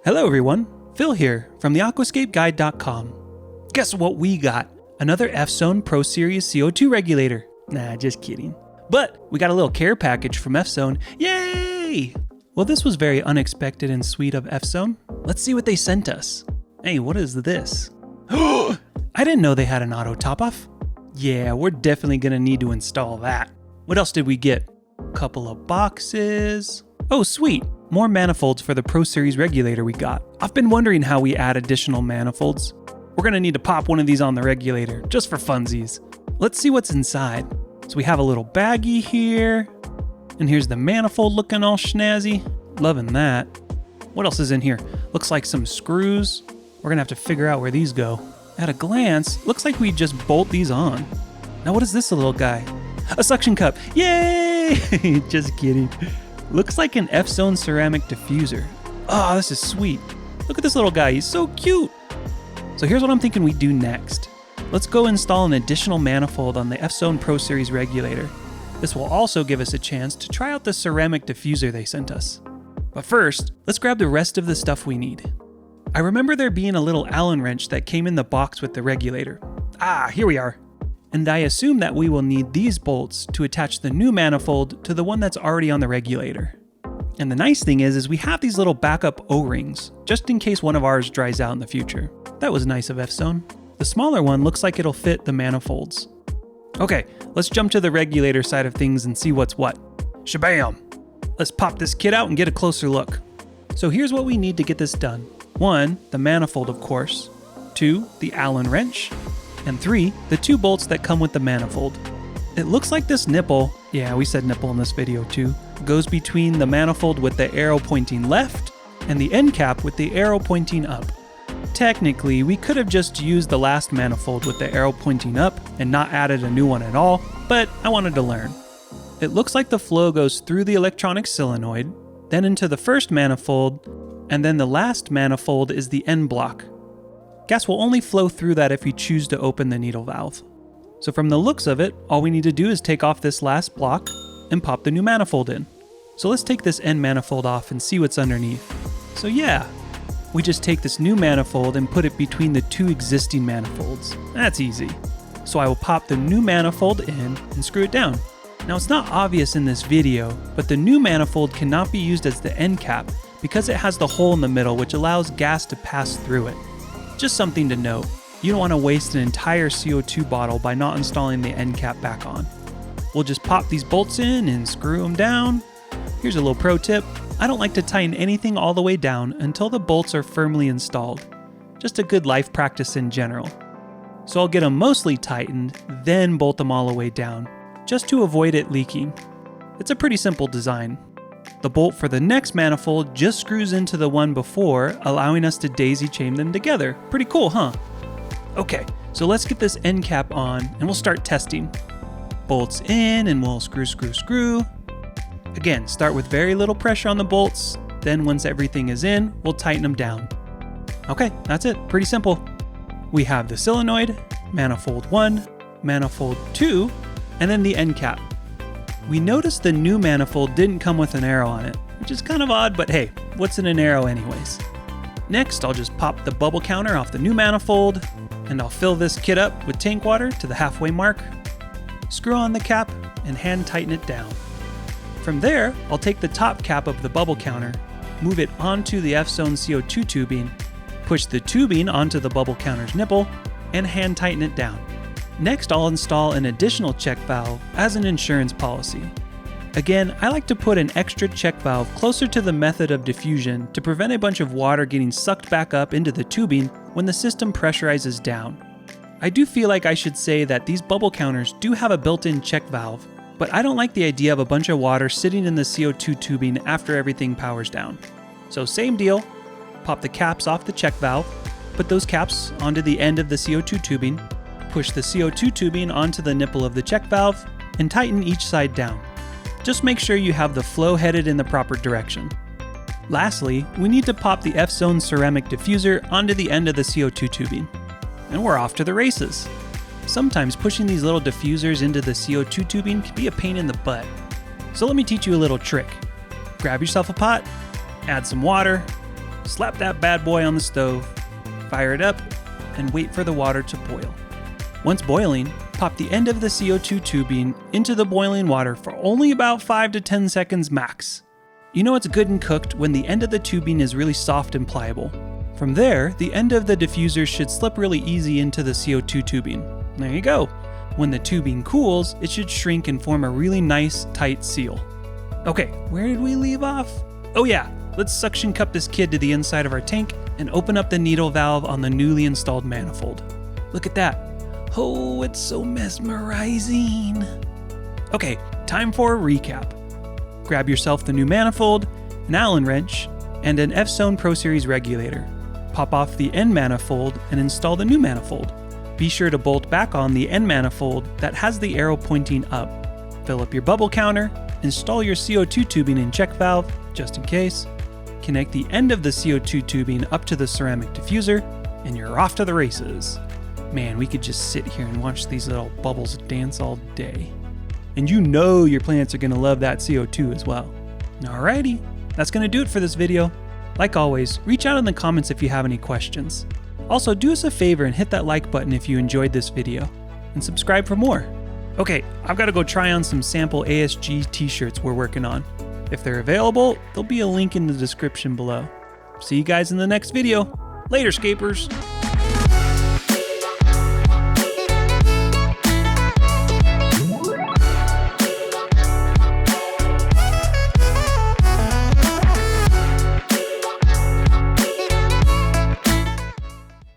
Hello everyone, Phil here from the AquascapeGuide.com. Guess what we got? Another Fzone Pro Series CO2 regulator. Nah, just kidding. But we got a little care package from Fzone. Yay! Well, this was very unexpected and sweet of Fzone. Let's see what they sent us. Hey, what is this? I didn't know they had an auto top-off. Yeah, we're definitely gonna need to install that. What else did we get? Couple of boxes. Oh, sweet. More manifolds for the Pro Series regulator we got. I've been wondering how we add additional manifolds. We're gonna need to pop one of these on the regulator, just for funsies. Let's see what's inside. So we have a little baggie here, and here's the manifold looking all snazzy. Loving that. What else is in here? Looks like some screws. We're gonna have to figure out where these go. At a glance, looks like we just bolt these on. Now what is this little guy? A suction cup, yay! Just kidding. Looks like an Fzone ceramic diffuser. Oh, this is sweet. Look at this little guy, he's so cute. So here's what I'm thinking we do next. Let's go install an additional manifold on the Fzone Pro Series regulator. This will also give us a chance to try out the ceramic diffuser they sent us. But first, let's grab the rest of the stuff we need. I remember there being a little Allen wrench that came in the box with the regulator. Ah, here we are. And I assume that we will need these bolts to attach the new manifold to the one that's already on the regulator. And the nice thing is we have these little backup O-rings, just in case one of ours dries out in the future. That was nice of Fzone. The smaller one looks like it'll fit the manifolds. Okay, let's jump to the regulator side of things and see what's what. Shabam! Let's pop this kit out and get a closer look. So here's what we need to get this done. 1, the manifold of course. 2, the Allen wrench. And 3, the 2 bolts that come with the manifold. It looks like this nipple, yeah, we said nipple in this video too, goes between the manifold with the arrow pointing left and the end cap with the arrow pointing up. Technically, we could have just used the last manifold with the arrow pointing up and not added a new one at all, but I wanted to learn. It looks like the flow goes through the electronic solenoid, then into the first manifold, and then the last manifold is the end block. Gas will only flow through that if you choose to open the needle valve. So from the looks of it, all we need to do is take off this last block and pop the new manifold in. So let's take this end manifold off and see what's underneath. So yeah, we just take this new manifold and put it between the 2 existing manifolds. That's easy. So I will pop the new manifold in and screw it down. Now it's not obvious in this video, but the new manifold cannot be used as the end cap because it has the hole in the middle which allows gas to pass through it. Just something to note, you don't want to waste an entire CO2 bottle by not installing the end cap back on. We'll just pop these bolts in and screw them down. Here's a little pro tip, I don't like to tighten anything all the way down until the bolts are firmly installed. Just a good life practice in general. So I'll get them mostly tightened, then bolt them all the way down, just to avoid it leaking. It's a pretty simple design. The bolt for the next manifold just screws into the one before, allowing us to daisy chain them together. Pretty cool, huh? Okay, so let's get this end cap on and we'll start testing. Bolts in and we'll screw. Again, start with very little pressure on the bolts, then once everything is in, we'll tighten them down. Okay, that's it, pretty simple. We have the solenoid, manifold 1, manifold 2, and then the end cap. We noticed the new manifold didn't come with an arrow on it, which is kind of odd, but hey, what's in an arrow anyways? Next, I'll just pop the bubble counter off the new manifold, and I'll fill this kit up with tank water to the halfway mark, screw on the cap, and hand tighten it down. From there, I'll take the top cap of the bubble counter, move it onto the Fzone CO2 tubing, push the tubing onto the bubble counter's nipple, and hand tighten it down. Next, I'll install an additional check valve as an insurance policy. Again, I like to put an extra check valve closer to the method of diffusion to prevent a bunch of water getting sucked back up into the tubing when the system pressurizes down. I do feel like I should say that these bubble counters do have a built-in check valve, but I don't like the idea of a bunch of water sitting in the CO2 tubing after everything powers down. So same deal, pop the caps off the check valve, put those caps onto the end of the CO2 tubing, push the CO2 tubing onto the nipple of the check valve, and tighten each side down. Just make sure you have the flow headed in the proper direction. Lastly, we need to pop the Fzone ceramic diffuser onto the end of the CO2 tubing. And we're off to the races. Sometimes pushing these little diffusers into the CO2 tubing can be a pain in the butt. So let me teach you a little trick. Grab yourself a pot, add some water, slap that bad boy on the stove, fire it up, and wait for the water to boil. Once boiling, pop the end of the CO2 tubing into the boiling water for only about 5 to 10 seconds max. You know it's good and cooked when the end of the tubing is really soft and pliable. From there, the end of the diffuser should slip really easy into the CO2 tubing. There you go. When the tubing cools, it should shrink and form a really nice, tight seal. Okay, where did we leave off? Oh yeah, let's suction cup this kid to the inside of our tank and open up the needle valve on the newly installed manifold. Look at that. Oh, it's so mesmerizing. Okay, time for a recap. Grab yourself the new manifold, an Allen wrench, and an Fzone Pro Series regulator. Pop off the end manifold and install the new manifold. Be sure to bolt back on the end manifold that has the arrow pointing up. Fill up your bubble counter, install your CO2 tubing and check valve, just in case. Connect the end of the CO2 tubing up to the ceramic diffuser, and you're off to the races. Man, we could just sit here and watch these little bubbles dance all day. And you know your plants are gonna love that CO2 as well. Alrighty, that's gonna do it for this video. Like always, reach out in the comments if you have any questions. Also, do us a favor and hit that like button if you enjoyed this video, and subscribe for more. Okay, I've gotta go try on some sample ASG t-shirts we're working on. If they're available, there'll be a link in the description below. See you guys in the next video. Later, Scapers!